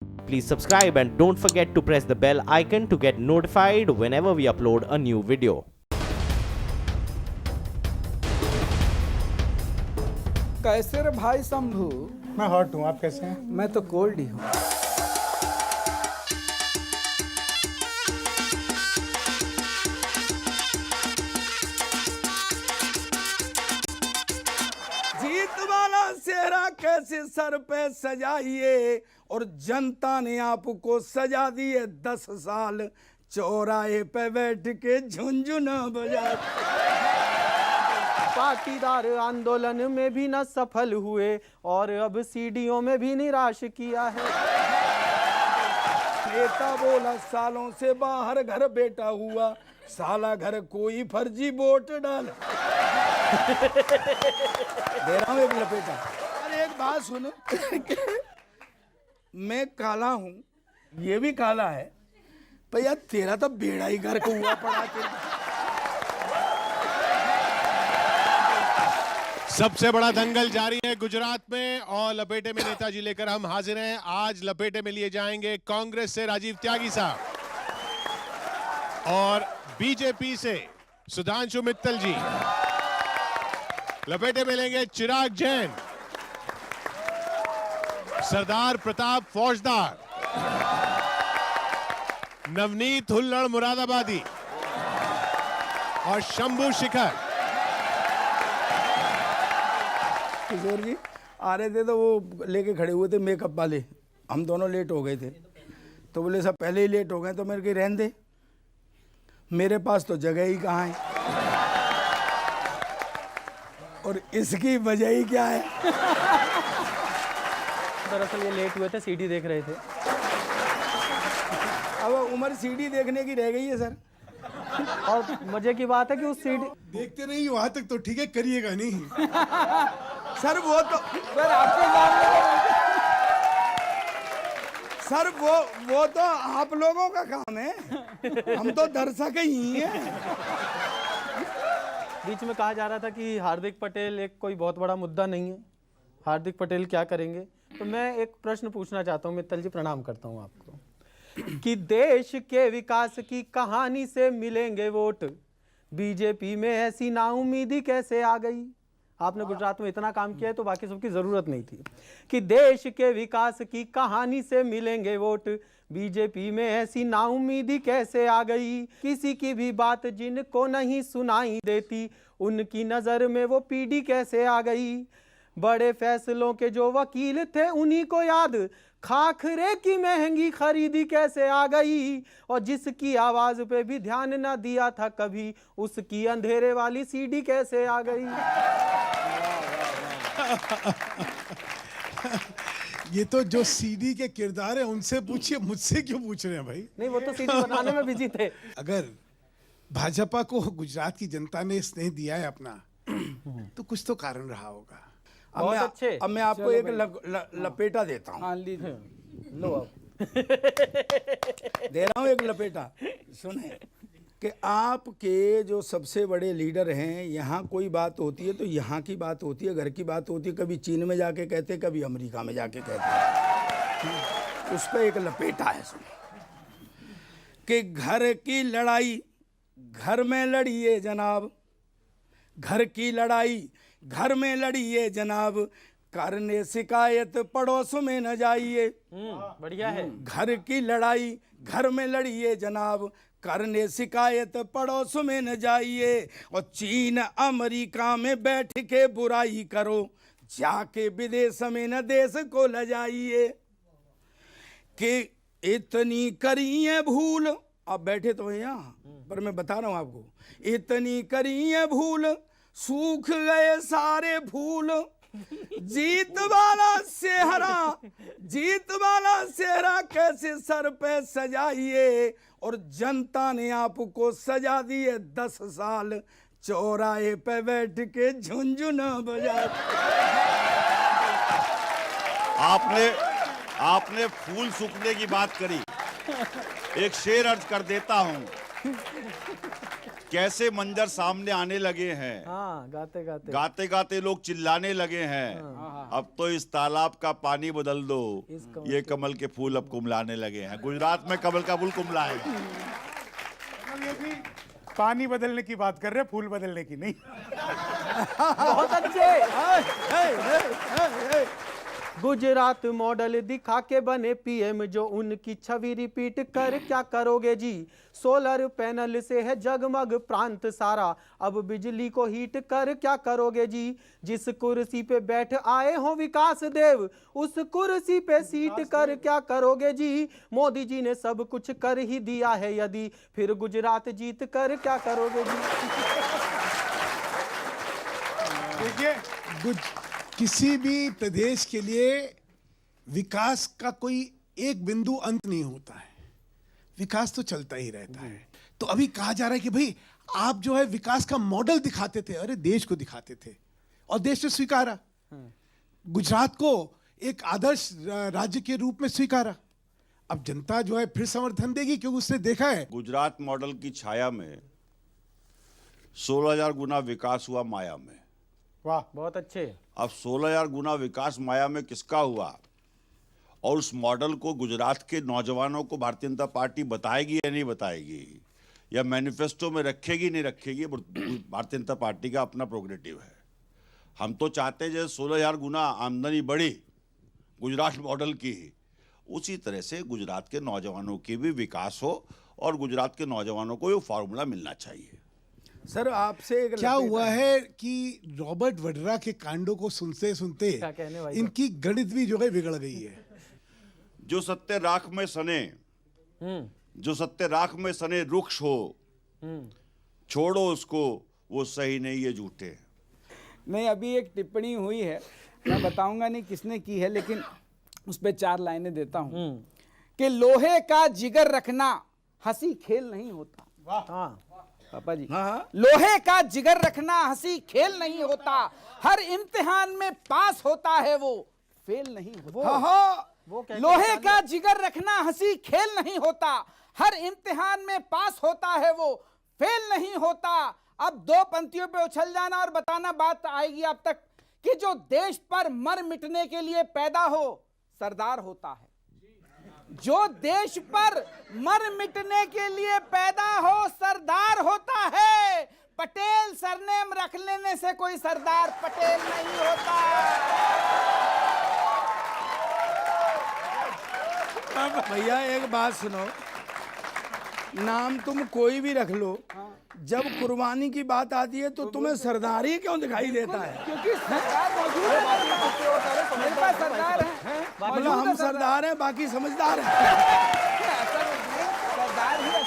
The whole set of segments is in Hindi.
Please subscribe and don't forget to press the bell icon to get notified whenever we upload a new video. कैसे रे भाई शंभू? मैं हॉट हूँ, आप कैसे हैं? मैं तो कोल्ड ही हूँ। जीत वाला सेहरा कैसे सर पे सजाइए और जनता ने आपको सजा दिए 10 साल चौराहे पे बैठ के झुनझुना बजा। पाटीदार आंदोलन में भी न सफल हुए और अब सीडीओ में भी निराश किया है। नेता बोला सालों से बाहर घर बेटा हुआ, साला घर कोई फर्जी वोट डाल। दे रहा हूँ एक लपेटा। अरे एक बात सुनो, मैं काला हूँ, ये भी काला है, पर यार तेरा तो बेड़ा ही घर को हुआ पड़ा के। सबसे बड़ा दंगल जारी है गुजरात में और लपेटे में नेताजी लेकर हम हाजिर हैं। आज लपेटे में लिए जाएंगे कांग्रेस से राजीव त्यागी साहब और बीजेपी से सुधांशु मित्तल जी। लपेटे में लेंगे चिराग जैन, सरदार प्रताप फौजदार, नवनीत हुल्लड़ मुरादाबादी और शंभू शिखर। किशोर जी आ रहे थे तो वो लेके खड़े हुए थे मेकअप वाले, हम दोनों लेट हो गए थे तो बोले सब पहले ही लेट हो गए तो मेरे को रहने दे, मेरे पास तो जगह ही कहाँ है। और इसकी वजह ही क्या है? दरअसल ये लेट हुए थे, सीडी देख रहे थे। अब उम्र सीडी देखने की रह गई है सर। और मजे की बात है कि उस सीडी देखते नहीं, वहां तक तो ठीक है, करिएगा नहीं। सर वो तो सर आपके सर वो तो आप लोगों का काम है, हम तो दर्शक ही हैं। बीच में कहा जा रहा था कि हार्दिक पटेल एक कोई बहुत बड़ा मुद्दा नहीं है, हार्दिक पटेल क्या करेंगे। तो मैं एक प्रश्न पूछना चाहता हूँ, मित्तल जी प्रणाम करता हूँ आपको, कि देश के विकास की कहानी से मिलेंगे वोट, बीजेपी में ऐसी नाउमीदी कैसे आ गई? आपने गुजरात में इतना काम किया है तो बाकी सबकी जरूरत नहीं थी। कि देश के विकास की कहानी से मिलेंगे वोट, बीजेपी में ऐसी नाउमीदी कैसे आ गई? किसी की भी बात जिनको नहीं सुनाई देती, उनकी नजर में वो पीढ़ी कैसे आ गई? बड़े फैसलों के जो वकील थे उन्हीं को याद, खाखरे की महंगी खरीदी कैसे आ गई? और जिसकी आवाज पे भी ध्यान ना दिया था कभी, उसकी अंधेरे वाली सीडी कैसे आ गई? ये तो जो सीडी के किरदार है उनसे पूछिए, मुझसे क्यों पूछ रहे हैं भाई? नहीं, वो तो सीडी बनाने में बिजी थे। अगर भाजपा को गुजरात की जनता ने स्नेह दिया है अपना, तो कुछ तो कारण रहा होगा। बहुत अच्छे। अब मैं आपको एक लपेटा देता हूँ। लो अब दे रहा हूँ एक लपेटा। सुने कि आपके जो सबसे बड़े लीडर हैं, यहाँ कोई बात होती है तो यहाँ की बात होती है, घर की बात होती है, कभी चीन में जाके कहते, कभी अमेरिका में जाके कहते। उस पर एक लपेटा है। सुने कि घर की लड़ाई घर में लड़िए जनाब, घर की लड़ाई घर में लड़िए जनाब, करने शिकायत पड़ोस में न जाइए। बढ़िया है। घर की लड़ाई घर में लड़िए जनाब, करने शिकायत पड़ोस में न जाइए। और चीन अमेरिका में बैठ के बुराई करो, जाके विदेश में न देश को ल जाइए। कि इतनी करिए भूल, आप बैठे तो हैं यहाँ पर मैं बता रहा हूँ आपको, इतनी करिए भूल सूख गए सारे फूल, जीत वाला सेहरा कैसे सर पे सजाइए और जनता ने आपको सजा दिए 10 साल चौराहे पे बैठ के झुनझुना बजा। आपने फूल सूखने की बात करी, एक शेर अर्ज कर देता हूं कैसे मंजर सामने आने लगे हैं। हाँ, गाते गाते गाते गाते लोग चिल्लाने लगे हैं। अब तो इस तालाब का पानी बदल दो, ये कमल के फूल अब कुमलाने लगे हैं। गुजरात में कमल का फूल कुमलाएगा। ये भी पानी बदलने की बात कर रहे हैं, फूल बदलने की नहीं। बहुत अच्छे। गुजरात मॉडल दिखा के बने पीएम, जो उनकी छवि रिपीट कर क्या करोगे जी। सोलर पैनल से है जगमग प्रांत सारा, अब बिजली को हीट कर क्या करोगे जी। जिस कुर्सी पे बैठ आए हो विकास देव, उस कुर्सी पे सीट कर क्या करोगे जी। मोदी जी ने सब कुछ कर ही दिया है यदि, फिर गुजरात जीत कर क्या करोगे जी। देखिए, किसी भी प्रदेश के लिए विकास का कोई एक बिंदु अंत नहीं होता है, विकास तो चलता ही रहता है। तो अभी कहा जा रहा है कि भाई आप जो है विकास का मॉडल दिखाते थे, अरे देश को दिखाते थे और देश ने स्वीकारा, गुजरात को एक आदर्श राज्य के रूप में स्वीकारा। अब जनता जो है फिर समर्थन देगी क्योंकि उसने देखा है। गुजरात मॉडल की छाया में 16,000 गुना विकास हुआ माया में। वाह, बहुत अच्छे। अब 16,000 गुना विकास माया में किसका हुआ, और उस मॉडल को गुजरात के नौजवानों को भारतीय जनता पार्टी बताएगी या नहीं बताएगी, या मैनिफेस्टो में रखेगी नहीं रखेगी, भारतीय जनता पार्टी का अपना प्रोग्रेटिव है। हम तो चाहते हैं जैसे 16,000 गुना आमदनी बढ़ी गुजरात मॉडल की, उसी तरह से गुजरात के नौजवानों की भी विकास हो और गुजरात के नौजवानों को ये फॉर्मूला मिलना चाहिए। सर आपसे क्या हुआ है कि रॉबर्ट वड्रा के कांडों को सुनते सुनते क्या कहने भाई इनकी गणित भी जो है बिगड़ गई है। जो सत्य राख में सने, जो सत्य राख में सने रुक्ष हो, छोड़ो उसको, वो सही नहीं ये झूठे। नहीं, अभी एक टिप्पणी हुई है, मैं बताऊंगा नहीं किसने की है, लेकिन उस पे 4 लाइनें देता हूं कि लोहे का जिगर रखना हंसी खेल नहीं होता। हाँ, पापा जी, लोहे का जिगर रखना हंसी खेल नहीं होता, हर इम्तिहान में पास होता है वो फेल नहीं होता। लोहे का जिगर रखना हंसी खेल नहीं होता, हर इम्तिहान में पास होता है वो फेल नहीं होता। अब 2 पंक्तियों पे उछल जाना और बताना, बात आएगी आप तक, कि जो देश पर मर मिटने के लिए पैदा हो सरदार होता है। जो देश पर मर मिटने के लिए पैदा हो सरदार होता है। पटेल सरनेम रख लेने से कोई सरदार पटेल नहीं होता। भैया एक बात सुनो, नाम तुम कोई भी रख लो, जब कुर्बानी की बात आती है तो तुम्हें सरदार ही क्यों दिखाई देता है? क्योंकि सरदार मौजूद है, मेरे पास सरदार है, मतलब हम सरदार हैं, बाकी समझदार हैं। सरदार ही है।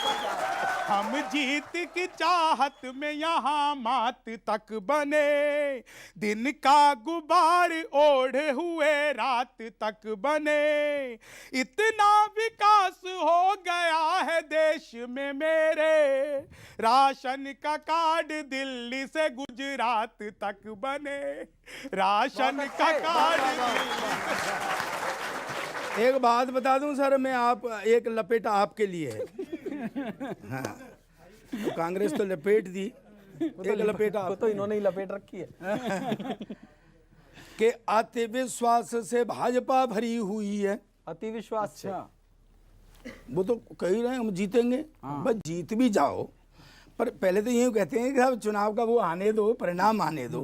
हम जीत की चाहत में यहाँ मात तक बने, दिन का गुबार ओढ़े हुए रात तक बने। इतना विकास हो गया है देश में मेरे, राशन का कार्ड दिल्ली से गुजरात तक बने, राशन का कार्ड एक बात बता दूं सर, मैं आप एक लपेटा आपके लिए है। हाँ, तो कांग्रेस तो लपेट दी, एक लपेटा तो इन्होंने ही लपेट रखी है। कि अति विश्वास से भाजपा भरी हुई है। अति विश्वास से, वो तो कह ही रहे हैं हम जीतेंगे, बस जीत भी जाओ, पर पहले तो यूं कहते हैं कि साहब चुनाव का वो आने दो, परिणाम आने दो।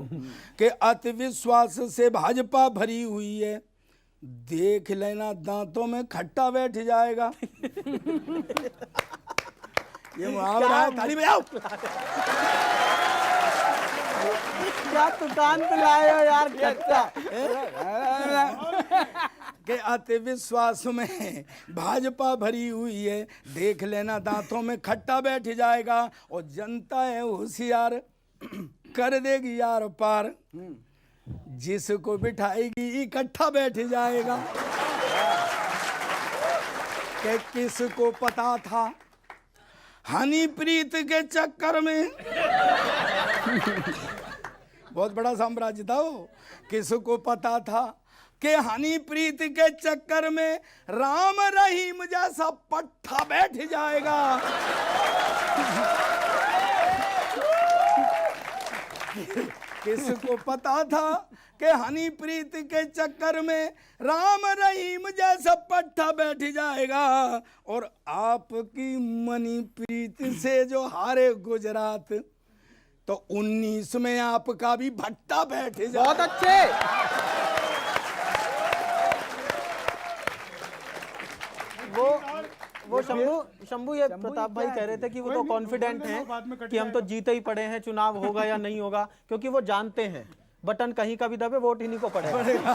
कि अति विश्वास से भाजपा भरी हुई है, देख लेना दांतों में खट्टा बैठ जाएगा। ये मुहावरा है, ताली बजाओ। क्या दुकान पे लाए हो यार खट्टा। के अति विश्वास में भाजपा भरी हुई है, देख लेना दांतों में खट्टा बैठ जाएगा, और जनता है होशियार कर देगी यार पार, जिसको बिठाएगी इकट्ठा बैठ जाएगा। कि किसको पता था हनीप्रीत के चक्कर में, बहुत बड़ा साम्राज्य था वो, किसको पता था कि हनीप्रीत के चक्कर में राम रहीम जैसा पट्टा बैठ जाएगा। किसको पता था कि हनी प्रीत के चक्कर में राम रहीम जैसा पट्टा बैठ जाएगा और आपकी मनी प्रीत से जो हारे गुजरात, तो 19 में आपका भी भट्टा बैठ जाएगा। बहुत अच्छे। वो शंभू ये प्रताप भाई कह रहे थे कि वो तो कॉन्फिडेंट हैं कि हम तो जीते ही पड़े हैं, चुनाव होगा या नहीं होगा, क्योंकि वो जानते हैं बटन कहीं का भी दबे वोट इन्हीं को पड़ेगा।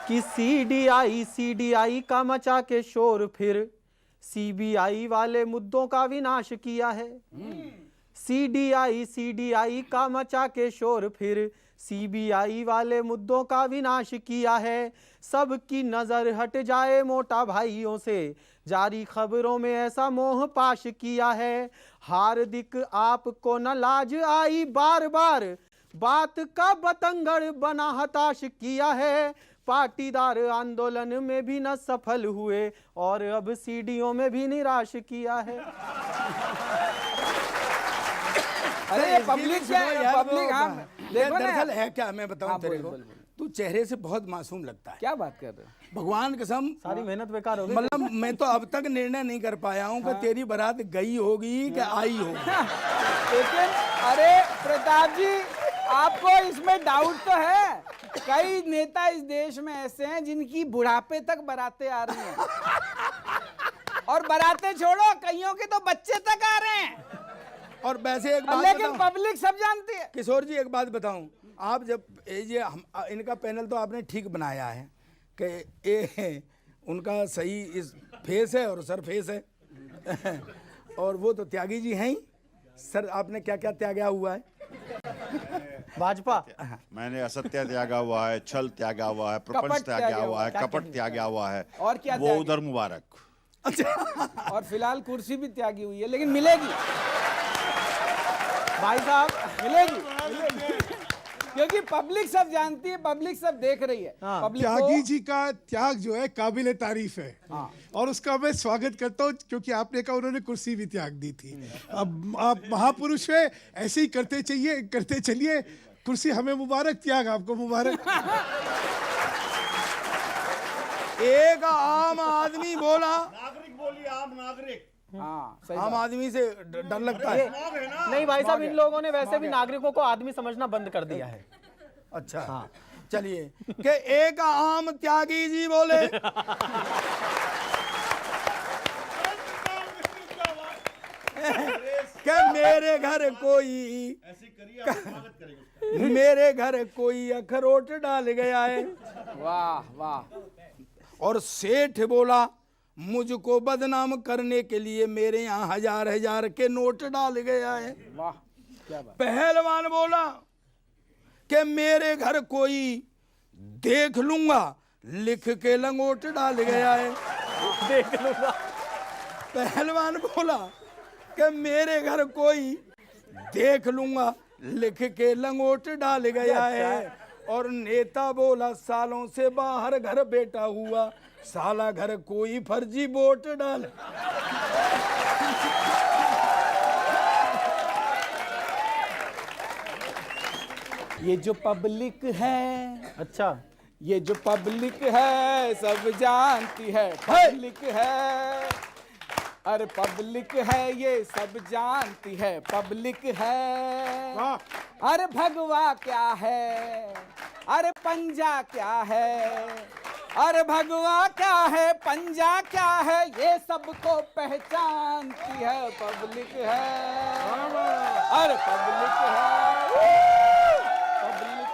कि सीडीआई का मचा के शोर फिर सीबीआई वाले मुद्दों का विनाश किया है। सीडीआई का मचा के शोर फिर सीबीआई वाले मुद्दों का विनाश किया है। सबकी नजर हट जाए मोटा भाइयों से, जारी खबरों में ऐसा मोह पाश किया है। हार्दिक आपको न लाज आई, बार बार बात का बतंगड़ बना हताश किया है। पाटीदार आंदोलन में भी न सफल हुए और अब सीडीओ में भी निराश किया है। अरे पब्लिक क्या, पब्लिक हाँ देखो ना, दरअसल है क्या, मैं बताऊं तेरे को, तू चेहरे से बहुत मासूम लगता है। क्या बात कर रहे हो? भगवान कसम सारी मेहनत बेकार हो गई। मतलब मैं तो अब तक निर्णय नहीं कर पाया हूँ कि तेरी बारात गई होगी कि आई होगी। लेकिन अरे प्रताप जी, आपको इसमें डाउट तो है, कई नेता इस देश में ऐसे हैं जिनकी बुढ़ापे तक बारातें आ रही हैं, और बारातें छोड़ो कईयों के तो बच्चे तक आ रहे हैं। और वैसे एक बात लेकिन बताऊं, पब्लिक सब जानती है। किशोर जी एक बात बताऊं, आप जब ये इनका पैनल तो आपने ठीक बनाया है कि ये उनका सही इस फेस है और सर फेस है और वो तो त्यागी जी हैं ही। सर आपने क्या क्या त्यागा हुआ है? भाजपा मैंने असत्य त्यागा हुआ है, छल त्यागा हुआ है, प्रपंच कपट त्यागा त्यागा हुआ है, क्या कपट त्यागा हुआ है, और क्या वो त्यागी? उधर मुबारक। अच्छा और फिलहाल कुर्सी भी त्यागी हुई है, लेकिन मिलेगी भाई साहब, मिलेगी क्योंकि पब्लिक सब जानती है, पब्लिक सब देख रही है। पब्लिक त्यागी जी का त्याग जो है काबिले तारीफ है, और उसका मैं स्वागत करता हूँ, क्योंकि आपने कहा उन्होंने कुर्सी भी त्याग दी थी। अब आप महापुरुष है, ऐसे ही करते चलिए। कुर्सी हमें मुबारक, त्याग आपको मुबारक। एक आम आदमी बोला, नागरिक बोली, आम नागरिक। हाँ सही आम आदमी से डर लगता है। नहीं भाई साहब, इन लोगों ने वैसे भी नागरिकों को आदमी समझना बंद कर दिया है। अच्छा हाँ। चलिए कि एक आम त्यागी जी बोले कि मेरे घर कोई अखरोट डाल गया है। वाह वाह। और सेठ बोला, मुझको बदनाम करने के लिए मेरे यहाँ 1000 के नोट डाल गया है। वाह क्या बात। पहलवान बोला कि मेरे घर कोई देख लूंगा लिख के लंगोट डाल गया है। देख लूंगा। पहलवान बोला कि मेरे घर कोई देख लूंगा लिख के लंगोट डाल गया है। और नेता बोला, सालों से बाहर घर बैठा हुआ साला घर कोई फर्जी वोट डाल। ये जो पब्लिक है, अच्छा, ये जो पब्लिक है सब जानती है, पब्लिक है, अरे पब्लिक है ये सब जानती है, पब्लिक है। अरे भगवा क्या है, अरे पंजा क्या है, अरे भगवा क्या है, पंजा क्या है, ये सबको पहचानती है, पब्लिक है। अरे पब्लिक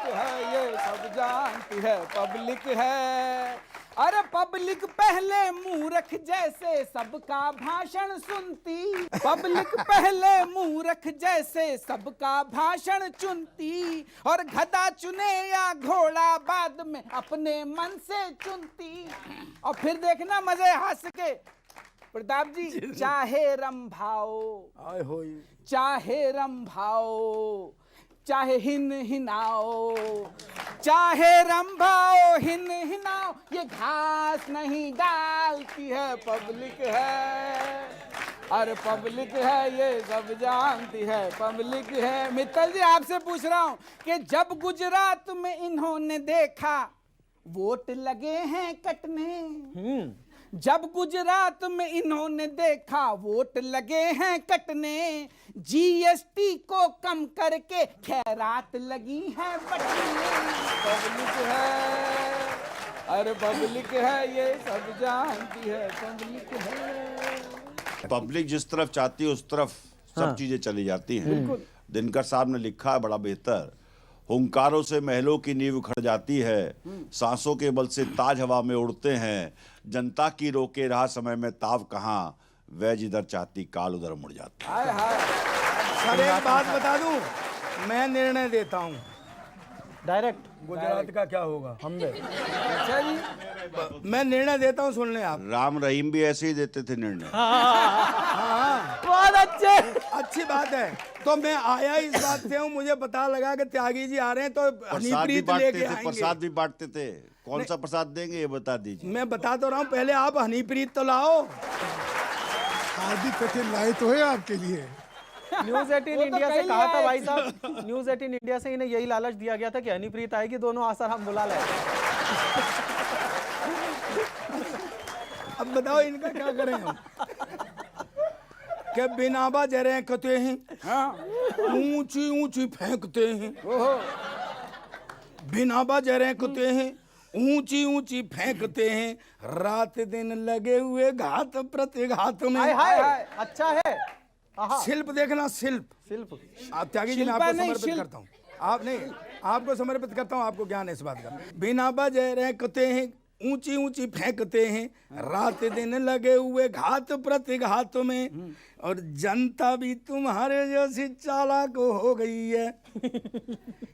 है ये सब जानती है, पब्लिक है। अरे पब्लिक पहले मूर्ख जैसे सबका भाषण सुनती, पब्लिक पहले मूर्ख जैसे सबका भाषण चुनती, और गधा चुने या घोड़ा बाद में अपने मन से चुनती। और फिर देखना मजे हंस के प्रताप जी, चाहे रंभाओ, आए होई, चाहे रंभाओ, चाहे हिन हिनाओ, चाहे रंभाओ हिन हिनाओ, ये घास नहीं डालती है, पब्लिक है। अरे पब्लिक है ये सब जानती है, पब्लिक है। मित्तल जी आपसे पूछ रहा हूं कि जब गुजरात में इन्होंने देखा वोट लगे हैं कटने, जब गुजरात में इन्होंने देखा वोट लगे हैं कटने, जीएसटी को कम करके खैरात लगी है बटने। पब्लिक है, अरे पब्लिक है ये सब जानती है, पब्लिक है। पब्लिक जिस तरफ चाहती है उस तरफ सब चीजें चली जाती हैं। दिनकर साहब ने लिखा है बड़ा बेहतर, हुंकारों से महलों की नींव उखड़ जाती है, सांसों के बल से ताज हवा में उड़ते हैं, जनता की रोके रहा समय में ताव कहाँ, वह जिधर चाहती काल उधर मुड़ जाता। हाय हाय। सर एक बात बता दूं, मैं निर्णय देता हूं डायरेक्ट गुजरात का क्या होगा। हम दे। अच्छा जी, मैं निर्णय देता हूं, सुन लें आप। राम रहीम भी ऐसे ही देते थे निर्णय। बहुत अच्छे। अच्छी बात है। तो मैं आया इस बात से हूँ, मुझे पता लगा कि त्यागी जी आ रहे हैं तो प्रसाद भी हनीप्रीत बांटते लेके थे, आएंगे। प्रसाद भी बांटते थे। कौन सा प्रसाद देंगे ये बता दीजिए। मैं बता तो रहा हूँ, पहले आप हनीप्रीत तो लाओ। हार्दिक पटेल लाए तो है आपके लिए। न्यूज 18 इंडिया से कहा था भाई साहब, न्यूज 18 इंडिया से इन्हें यही लालच दिया गया था कि हनीप्रीत आएगी, दोनों आसर हम बुला लाए। अब बताओ इनका क्या करें हम। के बिनाबा जरे कते हैं, ऊंची ऊंची फेंकते हैं। बिनाबा जरे कते हैं, ऊंची ऊंची फेंकते हैं, रात दिन लगे हुए घात प्रतिघात में। हाय हाय, अच्छा है। शिल्प देखना, शिल्प। आप त्यागी जी, मैं आपको समर्पित करता हूँ। आप नहीं, आपको समर्पित करता हूँ, आपको ज्ञान है इस बात का। बिना बजे रहते हैं, ऊंची ऊंची फेंकते हैं, रात दिन लगे हुए घात प्रतिघात में, और जनता भी तुम्हारे जैसी चालाक हो गई है,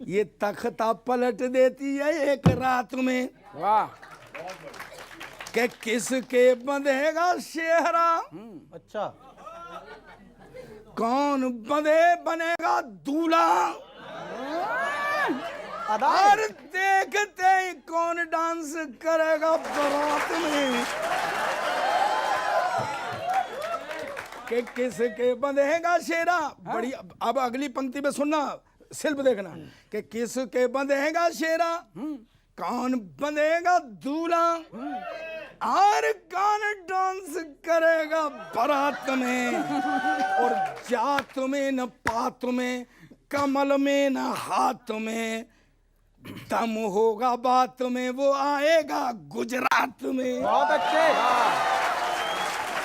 ये तख्ता पलट देती है एक रात में। वाह। के किसके बंधेगा सेहरा, अच्छा, कौन बनेगा दूल्हा, और देखते ही कौन डांस करेगा बारात में। के किसके बंधेगा शेरा, बड़ी। अब अगली पंक्ति में सुनना, शिल्प देखना। कि किसके बंधेगा शेरा, कौन बनेगा दूल्हा, और कौन डांस करेगा बारात में। और जात में न पात में, कमल में न हाथ में, दम होगा बात में, वो आएगा गुजरात में। बहुत अच्छे।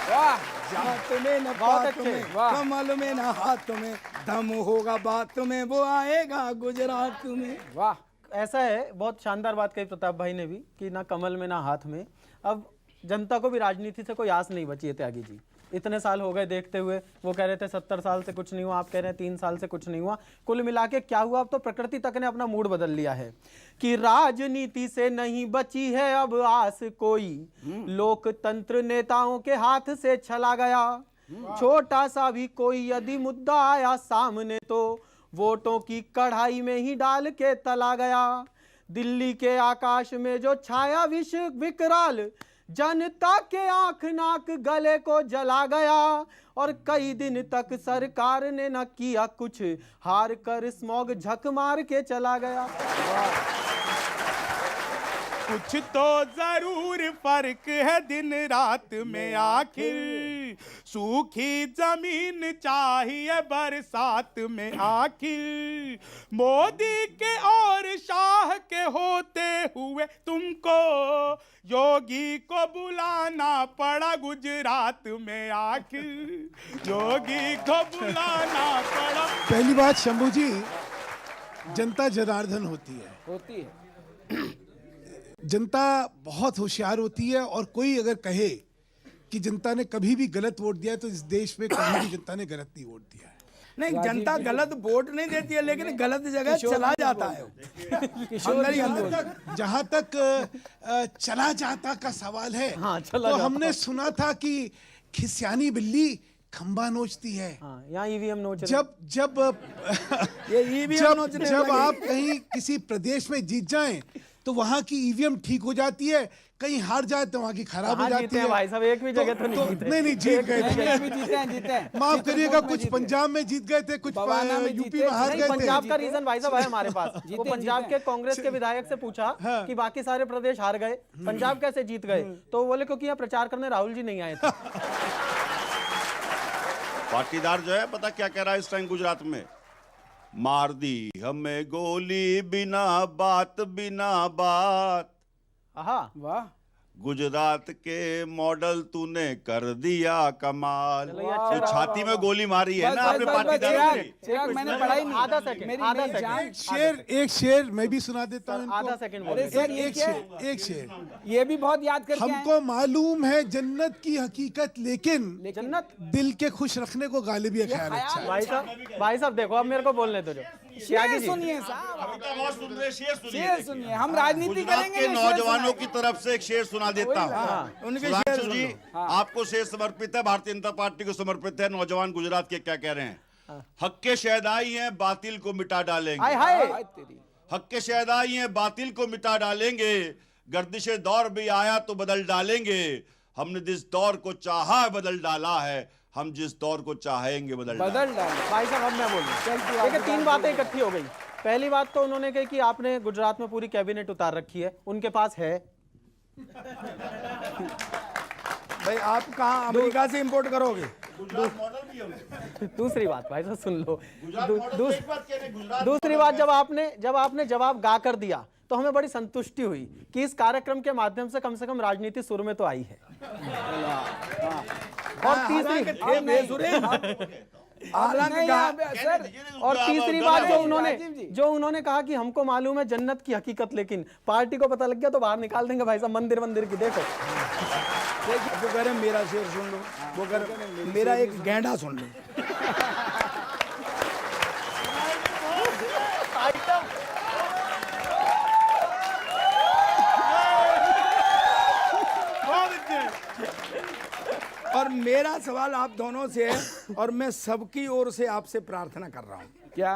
वाह। जात में न पात में, कमल में न हाथ में, दम होगा बात में, वो आएगा गुजरात में। वाह, ऐसा है। बहुत शानदार बात कही प्रताप भाई ने भी कि ना कमल में ना हाथ में। अब जनता को भी राजनीति से कोई आस नहीं बची है त्यागी जी। इतने साल हो गए देखते हुए, वो कह रहे थे 70 साल से कुछ नहीं हुआ, आप कह रहे हैं 3 साल से कुछ नहीं हुआ। कुल मिला के क्या हुआ, अब तो प्रकृति तक ने अपना मूड बदल लिया है कि राजनीति से नहीं बची है अब आस कोई, लोकतंत्र नेताओं के हाथ से चला गया। छोटा सा भी कोई यदि मुद्दा आया सामने तो वोटों की कढ़ाई में ही डाल के तला गया। दिल्ली के आकाश में जो छाया विष विकराल, जनता के आंख नाक गले को जला गया। और कई दिन तक सरकार ने न किया कुछ, हार कर स्मॉग झक मार के चला गया। कुछ तो जरूर फर्क है दिन रात में, आखिर सूखी जमीन चाहिए बरसात में। आखिर मोदी के और शाह के होते हुए तुमको योगी को बुलाना पड़ा गुजरात में। आखिर योगी को बुलाना पड़ा। पहली बात शंभू जी, जनता जनार्दन होती है। जनता बहुत होशियार होती है, और कोई अगर कहे कि जनता ने कभी भी गलत वोट दिया है तो इस देश में कभी भी जनता ने गलत नहीं वोट दिया है। नहीं, जनता गलत वोट नहीं देती है, लेकिन गलत जगह चला जाता है। अंदर ही अंदर। जहां तक चला जाता का सवाल है, तो हमने सुना था कि खिसियानी बिल्ली खंबा नोचती है। यहाँ ईवीएम नोच रहे। जब ये ईवीएम नोचने जब लगे। आप कहीं किसी प्रदेश में जीत जाएं तो वहां की ईवीएम ठीक हो जाती है, कहीं हार जाए तो वहां की खराब हो कहाँ जाती जीते है। हैं भाई साहब, एक भी जगह तो नहीं जीते। नहीं जीत गए थे। जीते हैं माफ करिएगा, कुछ पंजाब में जीत गए थे, कुछ बवाना में यूपी जीते। में हार नहीं, गए थे। पंजाब का रीजन भाई साहब है हमारे पास। वो जीते, पंजाब जीते। के कांग्रेस के विधायक से पूछा कि बाकी सारे प्रदेश हार गए, पंजाब कैसे जीत गए, तो वो बोले क्योंकि यहाँ प्रचार करने राहुल जी नहीं आए थे। पाटीदार जो है पता क्या कह रहा है इस टाइम गुजरात में, मार दी हमें गोली बिना बात बिना बात। हाँ वाह, गुजरात के मॉडल तूने कर दिया कमाल। चलो ये अच्छा जो छाती में गोली मारी है बस, ना बस, आपने बस, पाटीदारों की। चिराग, मैंने पढ़ाई नहीं। आधा सेकंड, मेरी आधा मेरी सेकंड। जान। एक शेर मैं भी सुना देता हूँ आधा इनको। सेकंड अरे बोले। सर, ये एक क्या है? शेर, एक शेर। ये भी बहुत याद करके आए हैं। हमको मालूम है जन्नत की हकीकत, लेकिन जन्नत दिल के खुश रखने को गालिब ये ख्याल अच्छा है। भाई साहब देखो, अब मेरे को बोलने दो। जो शेर सुनिए साहब, बहुत सुन रहे, शेर सुनिए। शेर सुनिए। हम राजनीति गुजरात करेंगे, के ये शेर नौजवानों सुनाएं। की तरफ से एक शेर सुना देता हूँ। उनके सुधांशु शेर जी, सुनो। आपको शेर समर्पित है, भारतीय जनता पार्टी को समर्पित है। नौजवान गुजरात के क्या कह रहे हैं? हक के शहदाई हैं, बातिल को मिटा डालेंगे। हाय हाय, हाय तेरी। हक के शहदाई हैं, बातिल को मिटा डालेंगे। गर्दिश दौर भी आया तो बदल डालेंगे। हमने जिस दौर को चाहा है बदल डाला है, हम जिस दौर को चाहेंगे बदल डालेंगे। बदल डाले। भाई साहब अब मैं बोलूँ। देखिए, तीन बातें इकट्ठी हो गई। पहली बात तो उन्होंने कही कि आपने गुजरात में पूरी कैबिनेट उतार रखी है, उनके पास है। भाई आप कहाँ अमेरिका से इंपोर्ट करोगे? दूसरी बात भाई साहब सुन लो। दूसरी बात, जब आपने जवाब गा कर दिया तो हमें बड़ी संतुष्टि हुई कि इस कार्यक्रम के माध्यम से कम राजनीति सुर में तो आई है। और तीसरी बात जो उन्होंने कहा कि हमको मालूम है जन्नत की हकीकत, लेकिन पार्टी को पता लग गया तो बाहर निकाल देंगे भाई साहब मंदिर की। देखो वो कह रहे मेरा शेर सुन लो, वो कह रहे मेरा एक गैंडा सुन लो। और मेरा सवाल आप दोनों से है, और मैं सबकी ओर से आपसे प्रार्थना कर रहा हूँ क्या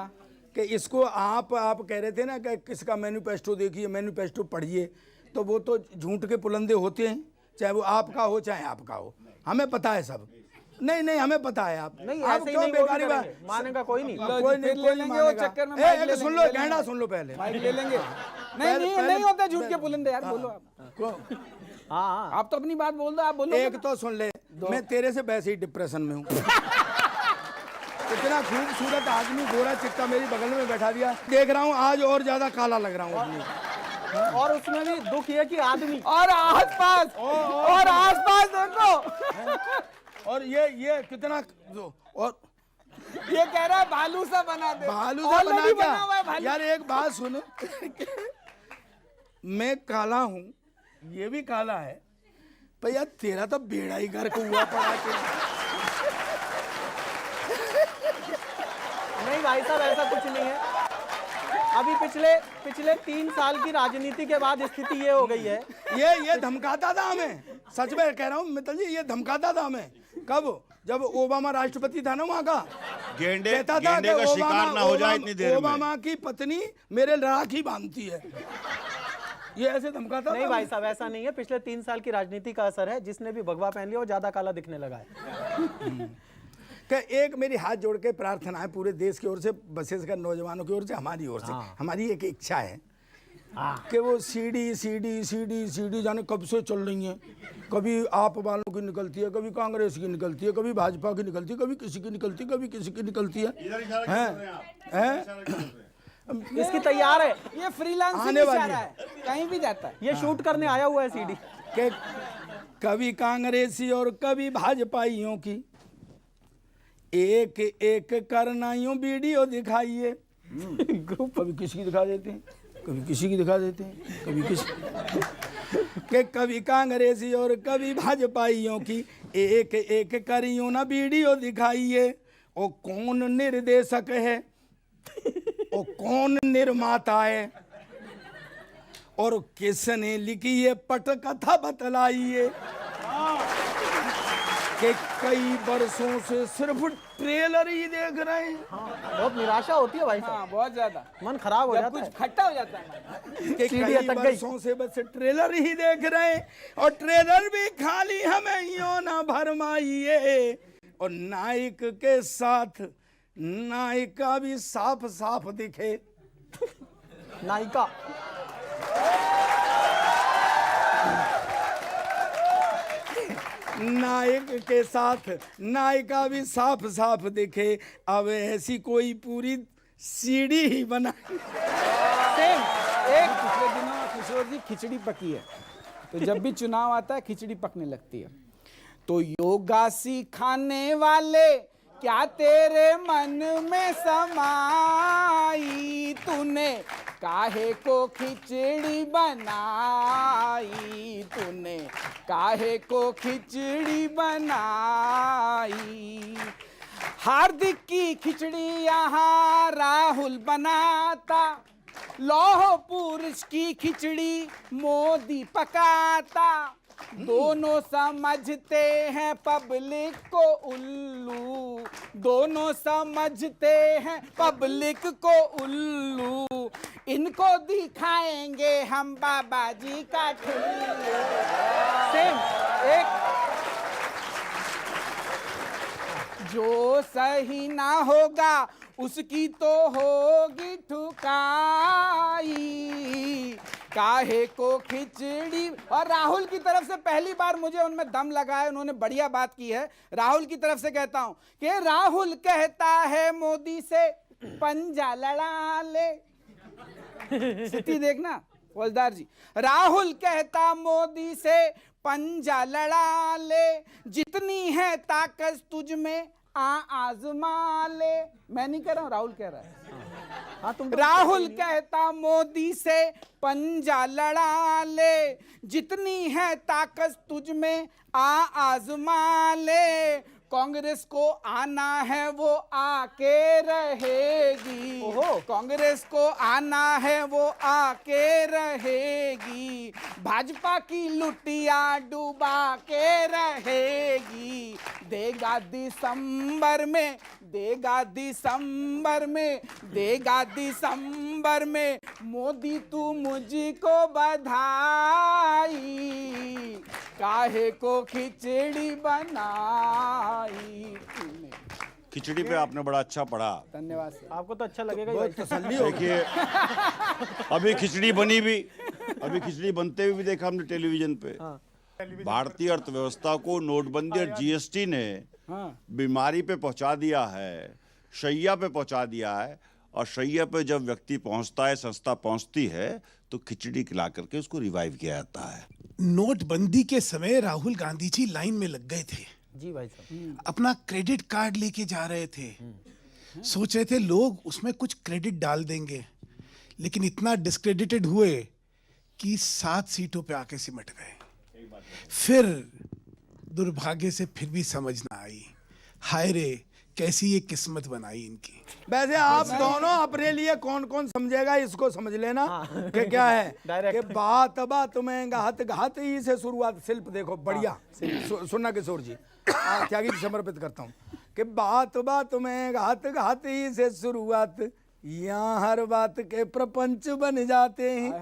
कि इसको आप कह रहे थे ना कि किसका मैनिफेस्टो देखिए, मैनिफेस्टो पढ़िए, तो वो तो झूठ के पुलंदे होते हैं, चाहे वो आपका हो चाहे आपका हो, हमें पता है सब। नहीं हमें पता है। आप नहीं, आप ऐसे ही क्यों नहीं बेकारी बोल बात? करेंगे, मानेगा कोई नहीं। कोई नहीं, ले लेंगे वो चक्कर में माइक ले सुन लो, लेंगे, गैंडा सुन लो पहले। माइक ले लेंगे। नहीं होता झूठ के पुलंदे यार, बोलो आप। हाँ आप तो अपनी बात बोल दो, आप बोलो। एक तो सुन ले, मैं तेरे से वैसे ही डिप्रेशन में हूँ। इतना खूबसूरत आदमी गोरा चिट्टा मेरी बगल में बैठा दिया, देख रहा हूँ आज और ज्यादा काला लग रहा हूँ। और उसमें भी दुख ये कि आदमी और आसपास देखो। और ये कितना और ये कह रहा है भालू सा बना दे। भालू सा बना Already बना हुआ है क्या? भालू। यार एक बात सुन, मैं काला हूँ, ये भी काला है, पर यार तेरा तो बेड़ा ही गर्क हुआ पड़ा के। नहीं भाई साहब, ऐसा कुछ नहीं है। अभी पिछले 3 साल की राजनीति के बाद स्थिति ये हो गई है। ये धमकाता था हमें, सच में कह रहा हूँ मित्तल जी, ये धमकाता था हमें। कब? जब ओबामा राष्ट्रपति था ना वहाँ का, गेंडे कहता था का कि शिकार ना हो जाए इतनी देर में। ओबामा की पत्नी मेरे राखी बांधती है, ये ऐसे धमकाता नहीं था। भाई साहब, ऐसा नहीं है। पिछले 3 साल की राजनीति का असर है, जिसने भी भगवा पहन लिया वो ज्यादा काला दिखने लगा है। कि एक मेरी हाथ जोड़ के प्रार्थना है पूरे देश की ओर से, विशेषकर नौजवानों की ओर से, हमारी ओर से। हमारी एक इच्छा है कि वो सीडी जाने कब से चल रही हैं, कभी आप वालों की निकलती है, कभी कांग्रेस की निकलती है, कभी भाजपा की निकलती है, कभी किसी की निकलती है, कभी किसी की निकलती है। इसकी तैयार है, ये फ्रीलांसिंग आने वाली इशारा है, कहीं भी जाता है। ये शूट करने आया हुआ है सीडी। कि कभी कांग्रेसी और कभी भाजपाइयों की एक एक करनाइयों वीडियो दिखाइए। कभी किसी की दिखा देते हैं, कभी किसी की दिखा देते हैं, कभी किसी के, कभी कांग्रेसी और कभी भाजपाइयों की एक एक करियो ना वीडियो दिखाइए। वो कौन निर्देशक है, वो कौन निर्माता है, और किसने लिखी ये पटकथा बतलाइए। कि कई बरसों से सिर्फ ट्रेलर ही देख रहे हैं। बहुत निराशा होती है भाई साहब, हाँ बहुत ज्यादा, मन खराब हो जब जाता कुछ है। खट्टा हो जाता है। कि सीढ़ी कई अटक गई। बरसों से बस ट्रेलर ही देख रहे हैं, और ट्रेलर भी खाली हमें यो ना भरमाइए, और नायक के साथ नायिका भी साफ साफ दिखे। नायिका नायक के साथ नायिका भी साफ साफ दिखे। अब ऐसी कोई पूरी सीढ़ी ही बनाई। एक पिछले दिनों किशोर जी खिचड़ी पकी है, तो जब भी चुनाव आता है खिचड़ी पकने लगती है। तो योगा सिखाने वाले क्या तेरे मन में समाई, तूने काहे को खिचड़ी बनाई, तूने काहे को खिचड़ी बनाई। हार्दिक की खिचड़ी यहाँ राहुल बनाता, लौह पुरुष की खिचड़ी मोदी पकाता। दोनों समझते हैं पब्लिक को उल्लू, दोनों समझते हैं पब्लिक को उल्लू। इनको दिखाएंगे हम बाबा जी का ठुल्लू। सेम एक जो सही ना होगा उसकी तो होगी ठुकाई। काहे को खिचड़ी। और राहुल की तरफ से पहली बार मुझे उनमें दम लगा है, उन्होंने बढ़िया बात की है। राहुल की तरफ से कहता हूं कि राहुल कहता है मोदी से पंजा लड़ा ले। स्थिति देखना फौजदार जी, राहुल कहता मोदी से पंजा लड़ा ले, जितनी है ताकत तुझ में आजमा ले। मैं नहीं कह रहा हूं, राहुल कह रहा है। हाँ, तुम राहुल कहता मोदी से पंजा लड़ा ले, जितनी है ताकत तुझ में आजमा ले। कांग्रेस को आना है वो आके रहेगी, कांग्रेस को आना है वो आके रहेगी। भाजपा की लुटिया डुबा के रहेगी। देगा दिसंबर में, देगा दिसंबर में, देगा दिसंबर में मोदी तू मुझको बधाई। काहे को खिचड़ी बनाई तूने। खिचड़ी पे आपने बड़ा अच्छा पढ़ा। धन्यवाद सर। आपको तो अच्छा लगेगा ही बहुत भाई साहब। तसल्ली हो गई। देखिए अभी खिचड़ी बनी भी, अभी खिचड़ी बनते हुए भी देखा हमने टेलीविजन पे। भारतीय अर्थव्यवस्था को नोटबंदी और जीएसटी ने बीमारी पे पहुंचा दिया है, शैया पे पहुंचा दिया है। और शैया पे जब व्यक्ति पहुंचता है, संस्था पहुंचती है, तो खिचड़ी खिला करके उसको रिवाइव किया जाता है। नोटबंदी के समय राहुल गांधी जी लाइन में लग गए थे, जी भाई साहब। अपना क्रेडिट कार्ड लेके जा रहे थे, सोच रहे थे लोग उसमें कुछ क्रेडिट डाल देंगे, लेकिन इतना डिस्क्रेडिटेड हुए कि 7 सीटों पे आके सिमट गए। फिर दुर्भाग्य से फिर भी समझ ना आई, हाय रे कैसी ये किस्मत बनाई इनकी। वैसे आप दोनों अपने लिए कौन कौन समझेगा इसको समझ लेना कि क्या है कि बात बात में घात घात ही से शुरुआत। शिल्प देखो बढ़िया सुनना किशोर जी, त्यागी जी समर्पित करता हूँ कि बात बात में घात घात ही से शुरुआत, यहाँ हर बात के प्रपंच बन जाते हैं।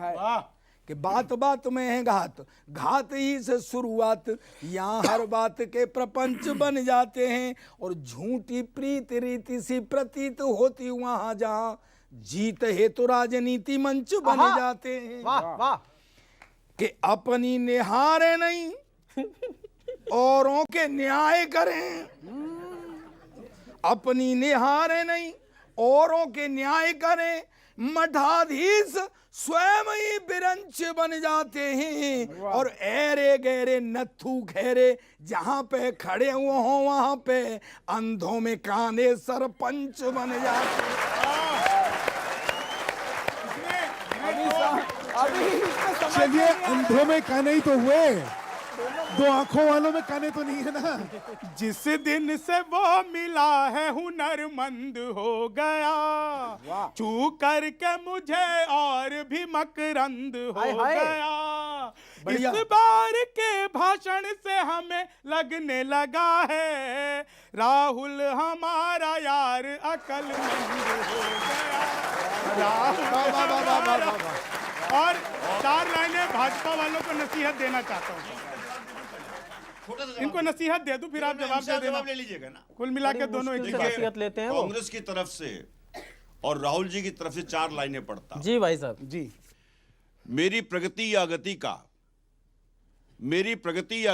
कि बात बात में है घात, घात ही से शुरुआत, यहाँ हर बात के प्रपंच बन जाते हैं। और झूठी प्रीति रीति सी प्रतीत होती वहां जहां जीत है तो राजनीति मंच बन जाते हैं। वाह वाह। कि अपनी निहारे नहीं औरों के न्याय करें, अपनी निहारे नहीं औरों के न्याय करें। मठाधीश स्वयं ही बिरंच बन जाते हैं। और ऐरे गहरे नत्थू खैरे जहां पे खड़े हुए हो वहां पे अंधों में काने सरपंच बन जाते हैं। चलिए अंधों में काने ही तो हुए, दो आंखों वालों में काने तो नहीं है ना। जिस दिन से वो मिला है हुनरमंद हो गया, छू करके मुझे और भी मकरंद हो हाय हाय। गया। इस बार के भाषण से हमें लगने लगा है राहुल हमारा यार अकलमंद हो गया। राहुल हमारा। और 4 लाइनें भाजपा वालों को नसीहत देना चाहता हूँ। इनको नसीहत दे दूं फिर आप जवाब ले लीजिएगा ना। कुल मिला के दोनों एक मुश्किल से नसीहत लेते हैं वो। कांग्रेस की तरफ से और राहुल जी की तरफ से 4 लाइनें पढ़ता। जी भाई साहब। जी। मेरी प्रगति या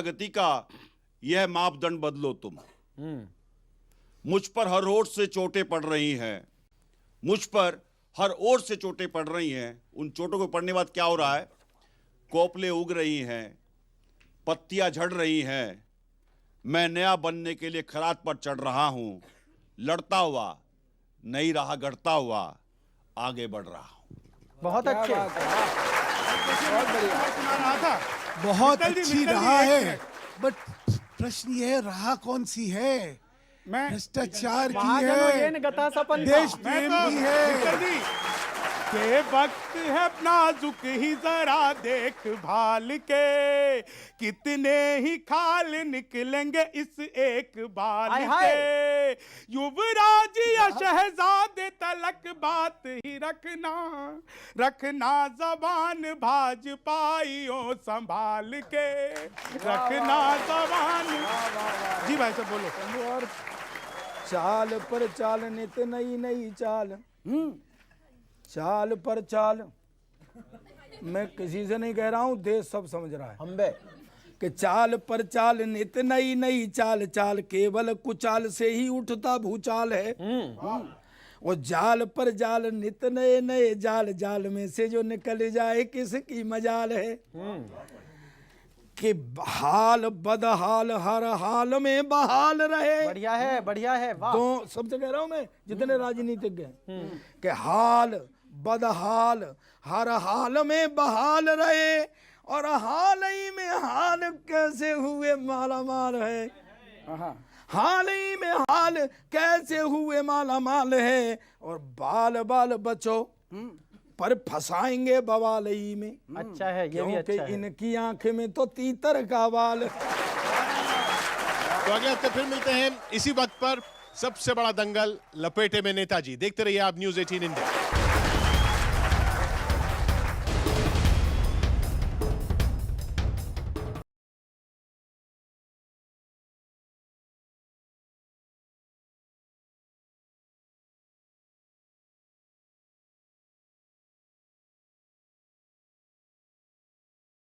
गति का यह मापदंड बदलो तुम। मुझ पर हर ओर से चोटें पड़ रही हैं, मुझ पर हर ओर से चोटें पड़ रही हैं। उन चोटों को पड़ने के बाद क्या हो रहा है? कोपले उग रही हैं, पत्तियां झड़ रही हैं। मैं नया बनने के लिए खरात पर चढ़ रहा हूं, लड़ता हुआ नई राह गढ़ता हुआ आगे बढ़ रहा हूं। बहुत अच्छे। सुना रहा था। बहुत मित्तल जी, अच्छी मित्तल जी, राह एक है, मिनट। बट प्रश्न ये है राह कौन सी है? मैं भ्रष्टाचार की महाजनों ये है, गता सपन देश था। प्रेम तो की है। मित्तल जी, के वक्त है नाजुक ही जरा देख भाल के, कितने ही खाल निकलेंगे इस एक बाल हाय हाय। के। युवराज या शहजादे तलक बात ही रखना जबान भाजपाइयों संभाल के, रखना जबान। जी भाई साहब बोलो। और चाल पर चाल नित नई नई चाल। चाल पर चाल, मैं किसी से नहीं कह रहा हूं, देश सब समझ रहा है हम्बे। कि चाल पर चाल नित नई नई चाल। चाल केवल कुचाल से ही उठता भूचाल है। और जाल पर जाल नित नए नए जाल, जाल में से जो निकल जाए किसकी मजाल है। कि हाल बदहाल हर हाल में बहाल रहे। बढ़िया है, बढ़िया है, वाह। तो सबसे कह रहा हूं मैं, जितने राजनीतिज्ञ हैं, कि हाल बदहाल हर हाल में बहाल रहे, और हाल ही में हाल कैसे हुए माला माल है। हाल ही में हाल कैसे हुए माला माल है। और बाल बाल बचो पर फंसाएंगे बवालई में। अच्छा है, ये भी अच्छा क्योंकि है। इनकी आंख में तो तीतर का बाल है। तो अगले हफ्ते फिर मिलते हैं इसी वक्त पर। सबसे बड़ा दंगल लपेटे में नेताजी। देखते रहिए आप न्यूज़ 18 इंडिया।